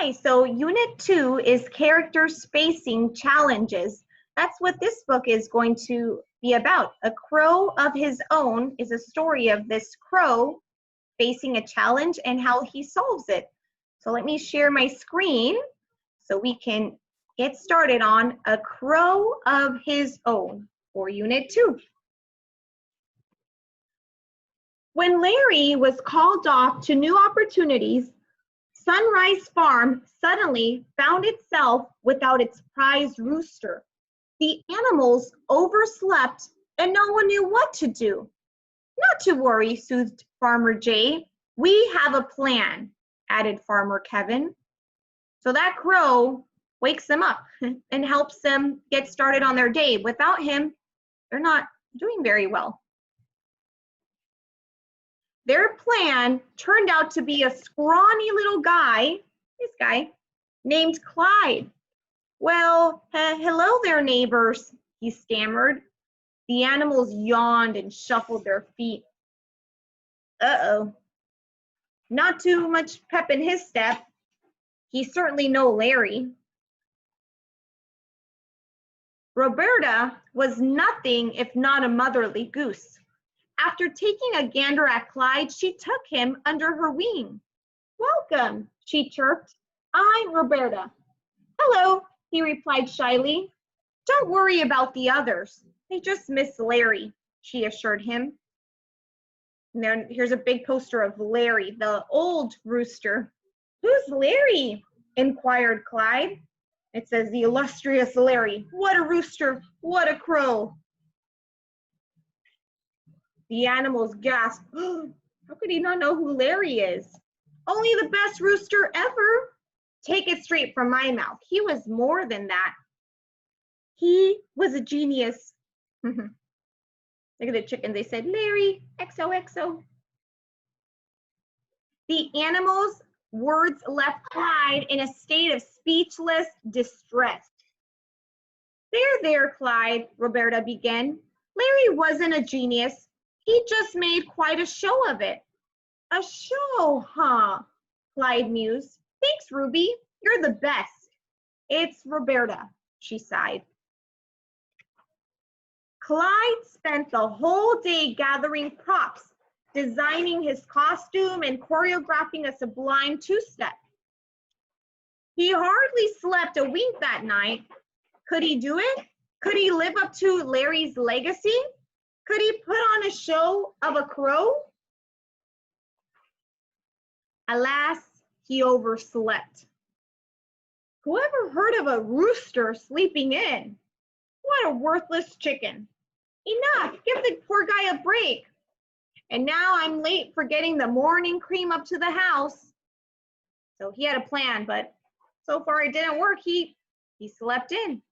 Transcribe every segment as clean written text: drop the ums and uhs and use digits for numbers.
Hi, so Unit 2 is character spacing challenges. That's what this book is going to be about. A Crow of His Own is a story of this crow facing a challenge and how he solves it. So let me share my screen so we can get started on A Crow of His Own for Unit 2. When Larry was called off to new opportunities, Sunrise Farm suddenly found itself without its prize rooster. The animals overslept and no one knew what to do. Not to worry, soothed Farmer Jay. We have a plan, added Farmer Kevin. So that crow wakes them up and helps them get started on their day. Without him, they're not doing very well. Their plan turned out to be a scrawny little guy, this guy, named Clyde. Well, hello there, neighbors, he stammered. The animals yawned and shuffled their feet. Uh-oh. Not too much pep in his step. He's certainly no Larry. Roberta was nothing if not a motherly goose. After taking a gander at Clyde, she took him under her wing. Welcome, she chirped. I'm Roberta. Hello, he replied shyly. Don't worry about the others. They just miss Larry, she assured him. And then here's a big poster of Larry, the old rooster. Who's Larry? Inquired Clyde. It says the illustrious Larry. What a rooster, what a crow. The animals gasped. How could he not know who Larry is? Only the best rooster ever. Take it straight from my mouth. He was more than that. He was a genius. Look at the chickens. They said, Larry, XOXO. The animals' words left Clyde in a state of speechless distress. There, Clyde, Roberta began. Larry wasn't a genius. He just made quite a show of it. A show, huh? Clyde mused. Thanks, Ruby. You're the best. It's Roberta, she sighed. Clyde spent the whole day gathering props, designing his costume and choreographing a sublime two-step. He hardly slept a wink that night. Could he do it? Could he live up to Larry's legacy? Could he put on a show of a crow? Alas, he overslept. Whoever heard of a rooster sleeping in? What a worthless chicken. Enough, give the poor guy a break. And now I'm late for getting the morning cream up to the house. So he had a plan, but so far it didn't work. He slept in.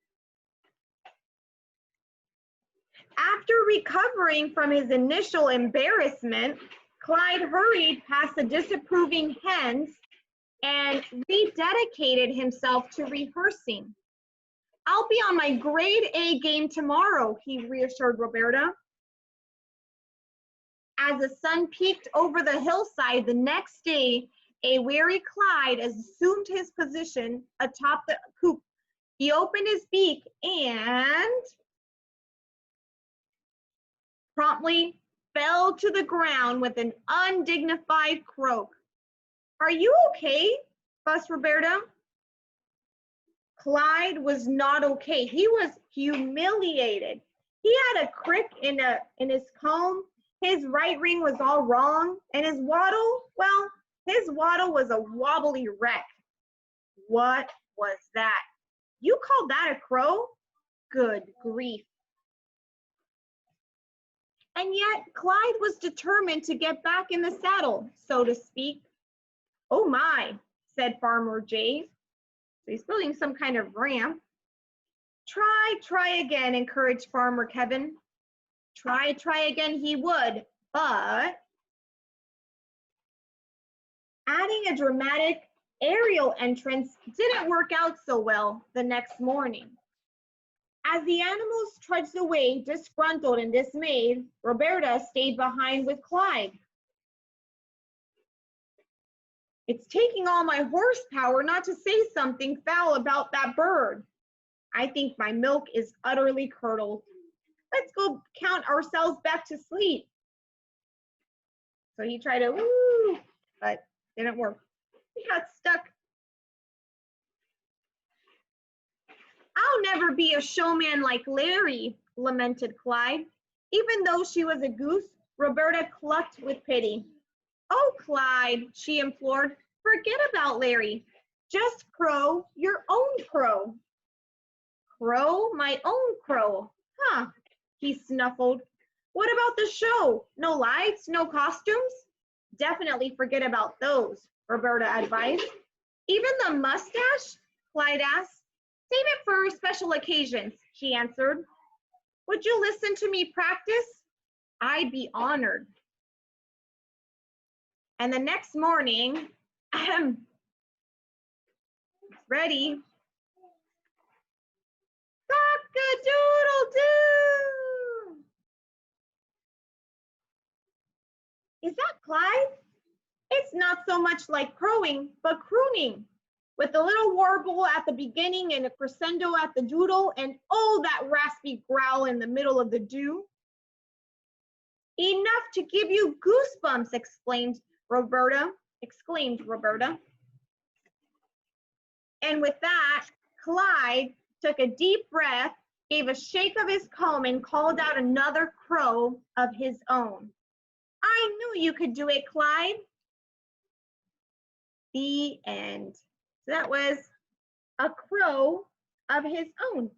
After recovering from his initial embarrassment, Clyde hurried past the disapproving hens and rededicated himself to rehearsing. I'll be on my grade A game tomorrow, he reassured Roberta. As the sun peeked over the hillside the next day, a wary Clyde assumed his position atop the coop. He opened his beak and promptly fell to the ground with an undignified croak. Are you okay? Fussed Roberta. Clyde was not okay. He was humiliated. He had a crick in his comb. His right ring was all wrong. And his waddle, well, his waddle was a wobbly wreck. What was that? You called that a crow? Good grief. And yet Clyde was determined to get back in the saddle, so to speak. Oh my, said Farmer Jay. So he's building some kind of ramp. Try again, encouraged Farmer Kevin. Try again he would, but adding a dramatic aerial entrance didn't work out so well the next morning. As the animals trudged away, disgruntled and dismayed, Roberta stayed behind with Clyde. It's taking all my horsepower not to say something foul about that bird. I think my milk is utterly curdled. Let's go count ourselves back to sleep. So he tried to woo, but didn't work. He got stuck. I'll never be a showman like Larry, lamented Clyde. Even though she was a goose, Roberta clucked with pity. Oh, Clyde, she implored, forget about Larry. Just crow your own crow. Crow my own crow. Huh, he snuffled. What about the show? No lights, no costumes? Definitely forget about those, Roberta advised. Even the mustache? Clyde asked. Save it for special occasions, she answered. Would you listen to me practice? I'd be honored. And the next morning, ready. Cock-a-doodle-doo! Is that Clyde? It's not so much like crowing, but crooning, with a little warble at the beginning and a crescendo at the doodle, and oh, that raspy growl in the middle of the do. Enough to give you goosebumps, exclaimed Roberta. And with that, Clyde took a deep breath, gave a shake of his comb, and called out another crow of his own. I knew you could do it, Clyde. The end. So that was a crow of his own.